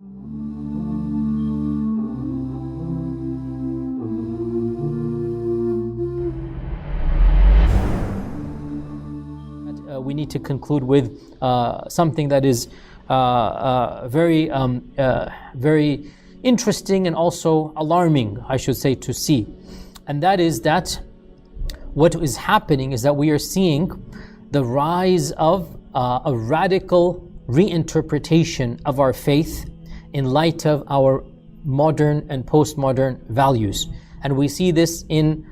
We need to conclude with something that is very interesting and also alarming, I should say, to see. And that is that what is happening is that we are seeing the rise of a radical reinterpretation of our faith in light of our modern and postmodern values. And we see this in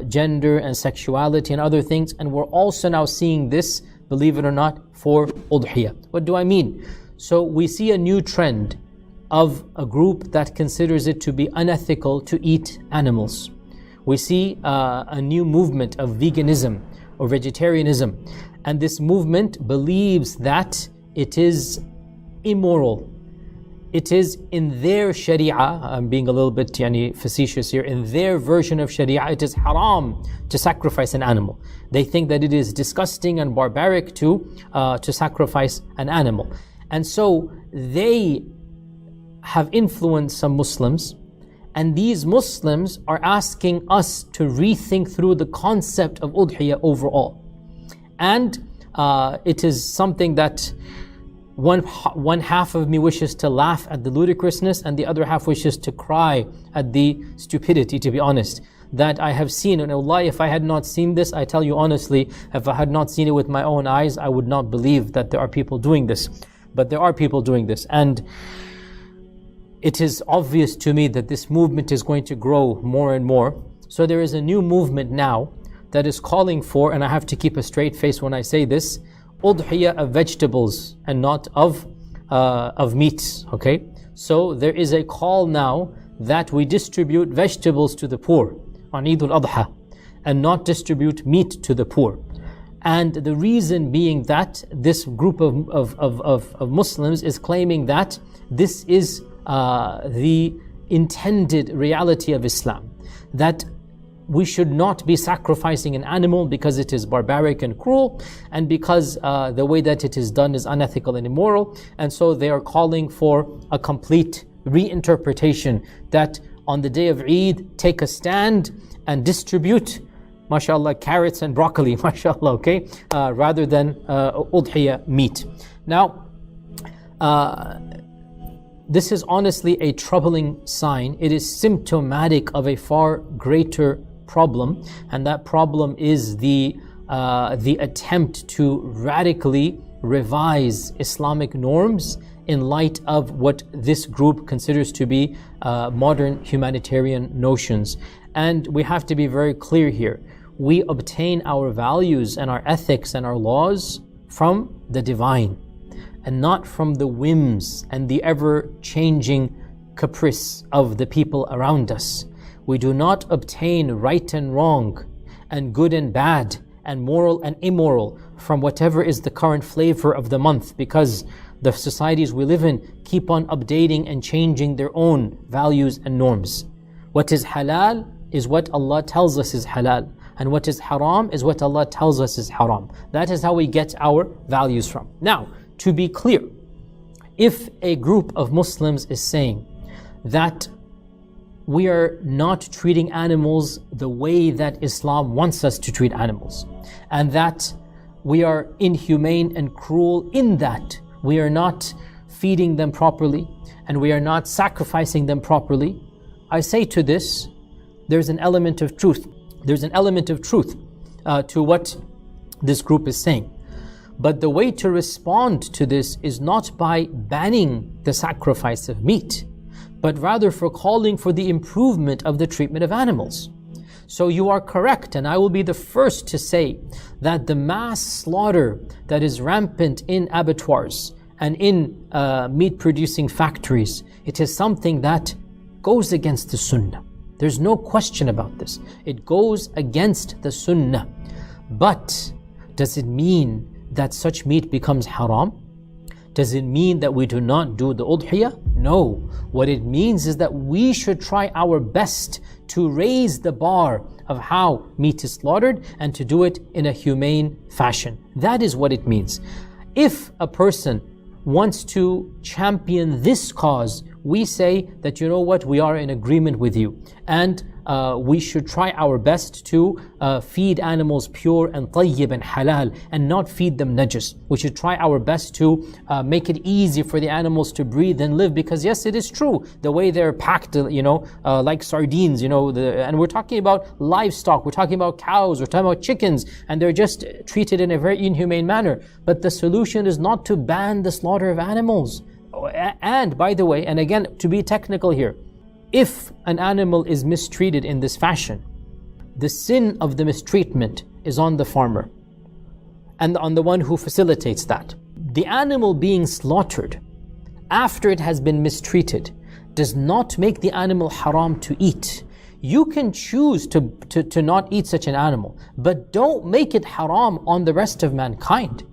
gender and sexuality and other things, and we're also now seeing this, believe it or not, for udhiyah. What do I mean? So we see a new trend of a group that considers it to be unethical to eat animals. We see a new movement of veganism or vegetarianism, and this movement believes that it is immoral. It is in their sharia, I'm being a little bit facetious here, in their version of sharia, it is haram to sacrifice an animal. They think that it is disgusting and barbaric to sacrifice an animal. And so they have influenced some Muslims, and these Muslims are asking us to rethink through the concept of udhiyah overall. And it is something that one half of me wishes to laugh at the ludicrousness, and the other half wishes to cry at the stupidity, to be honest, that I have seen. And Allah, if I had not seen this, I tell you honestly, if I had not seen it with my own eyes, I would not believe that there are people doing this. But there are people doing this, and it is obvious to me that this movement is going to grow more and more. So there is a new movement now that is calling for, and I have to keep a straight face when I say this, udhiyah of vegetables and not of meats. Okay, so there is a call now that we distribute vegetables to the poor on Eid al-Adha and not distribute meat to the poor. And the reason being that this group of Muslims is claiming that this is the intended reality of Islam, that we should not be sacrificing an animal because it is barbaric and cruel, and because the way that it is done is unethical and immoral. And so they are calling for a complete reinterpretation, that on the day of Eid, take a stand and distribute, mashallah, carrots and broccoli, mashallah, okay, rather than udhiyah meat. Now, this is honestly a troubling sign. It is symptomatic of a far greater problem, and that problem is the attempt to radically revise Islamic norms in light of what this group considers to be modern humanitarian notions. And we have to be very clear here. We obtain our values and our ethics and our laws from the divine, and not from the whims and the ever-changing caprice of the people around us. We do not obtain right and wrong and good and bad and moral and immoral from whatever is the current flavor of the month, because the societies we live in keep on updating and changing their own values and norms. What is halal is what Allah tells us is halal, and what is haram is what Allah tells us is haram. That is how we get our values from. Now, to be clear, if a group of Muslims is saying that we are not treating animals the way that Islam wants us to treat animals, and that we are inhumane and cruel in that we are not feeding them properly and we are not sacrificing them properly, I say to this, there's an element of truth. There's an element of truth to what this group is saying. But the way to respond to this is not by banning the sacrifice of meat, but rather for calling for the improvement of the treatment of animals. So you are correct, and I will be the first to say that the mass slaughter that is rampant in abattoirs and in meat-producing factories, it is something that goes against the sunnah. There's no question about this. It goes against the sunnah. But does it mean that such meat becomes haram? Does it mean that we do not do the udhiyah? No. What it means is that we should try our best to raise the bar of how meat is slaughtered and to do it in a humane fashion. That is what it means. If a person wants to champion this cause, we say that, you know what, we are in agreement with you, and we should try our best to feed animals pure and tayyib and halal, and not feed them najis. We should try our best to make it easy for the animals to breathe and live, because yes, it is true, the way they're packed, like sardines, and we're talking about livestock, we're talking about cows, we're talking about chickens, and they're just treated in a very inhumane manner. But the solution is not to ban the slaughter of animals. And by the way, and again, to be technical here, if an animal is mistreated in this fashion, the sin of the mistreatment is on the farmer and on the one who facilitates that. The animal being slaughtered after it has been mistreated does not make the animal haram to eat. You can choose to not eat such an animal, but don't make it haram on the rest of mankind,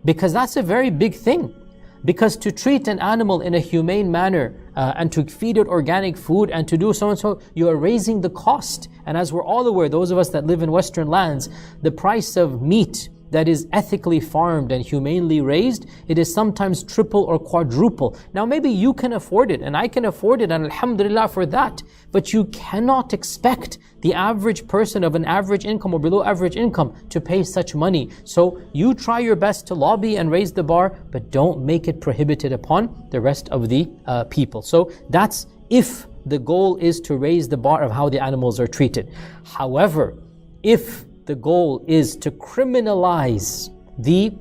because that's a very big thing. Because to treat an animal in a humane manner and to feed it organic food and to do so and so, you are raising the cost. And as we're all aware, those of us that live in Western lands, the price of meat that is ethically farmed and humanely raised, it is sometimes triple or quadruple. Now maybe you can afford it and I can afford it, and alhamdulillah for that. But you cannot expect the average person of an average income or below average income to pay such money. So you try your best to lobby and raise the bar, but don't make it prohibited upon the rest of the people. So that's if the goal is to raise the bar of how the animals are treated. However, if the goal is to criminalize the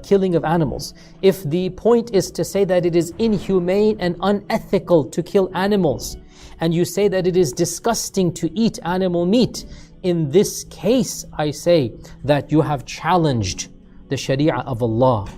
killing of animals, if the point is to say that it is inhumane and unethical to kill animals, and you say that it is disgusting to eat animal meat, in this case I say that you have challenged the Sharia of Allah,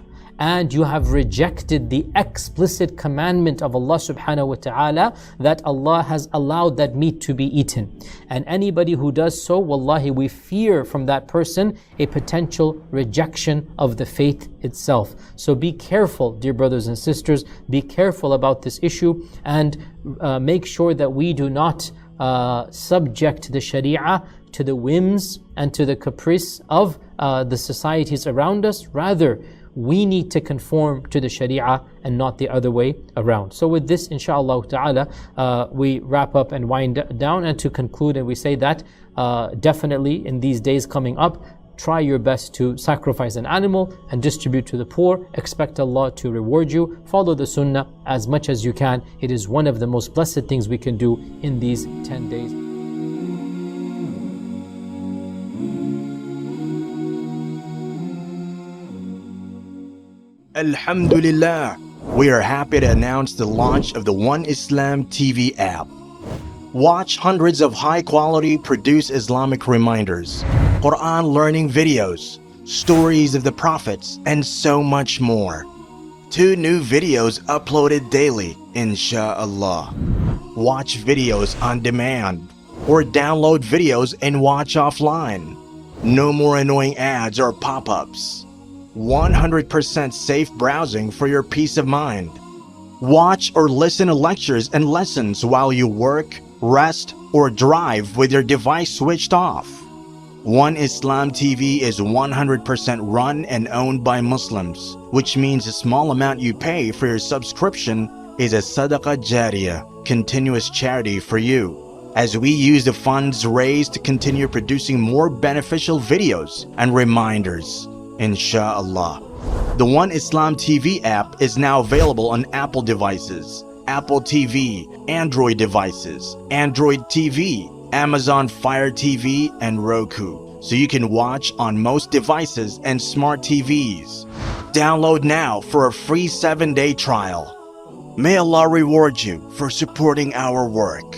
and you have rejected the explicit commandment of Allah subhanahu wa ta'ala that Allah has allowed that meat to be eaten. And anybody who does so, wallahi, we fear from that person a potential rejection of the faith itself. So be careful, dear brothers and sisters, be careful about this issue, and make sure that we do not subject the Sharia to the whims and to the caprice of the societies around us. Rather, we need to conform to the Sharia and not the other way around. So with this, inshallah ta'ala, we wrap up and wind down, and to conclude, and we say that definitely in these days coming up, try your best to sacrifice an animal and distribute to the poor. Expect Allah to reward you. Follow the sunnah as much as you can. It is one of the most blessed things we can do in these 10 days. Alhamdulillah, we are happy to announce the launch of the One Islam TV app. Watch hundreds of high-quality produced Islamic reminders, Quran learning videos, stories of the prophets, and so much more. 2 new videos uploaded daily, inshallah. Watch videos on demand, or download videos and watch offline. No more annoying ads or pop-ups. 100% safe browsing for your peace of mind. Watch or listen to lectures and lessons while you work, rest, or drive with your device switched off. One Islam TV is 100% run and owned by Muslims, which means the small amount you pay for your subscription is a sadaqah jariyah, continuous charity for you, as we use the funds raised to continue producing more beneficial videos and reminders, inshallah. The One Islam TV app is now available on Apple devices, Apple TV, Android devices, Android TV, Amazon Fire TV, and Roku, so you can watch on most devices and smart TVs. Download now for a free 7-day trial. May Allah reward you for supporting our work.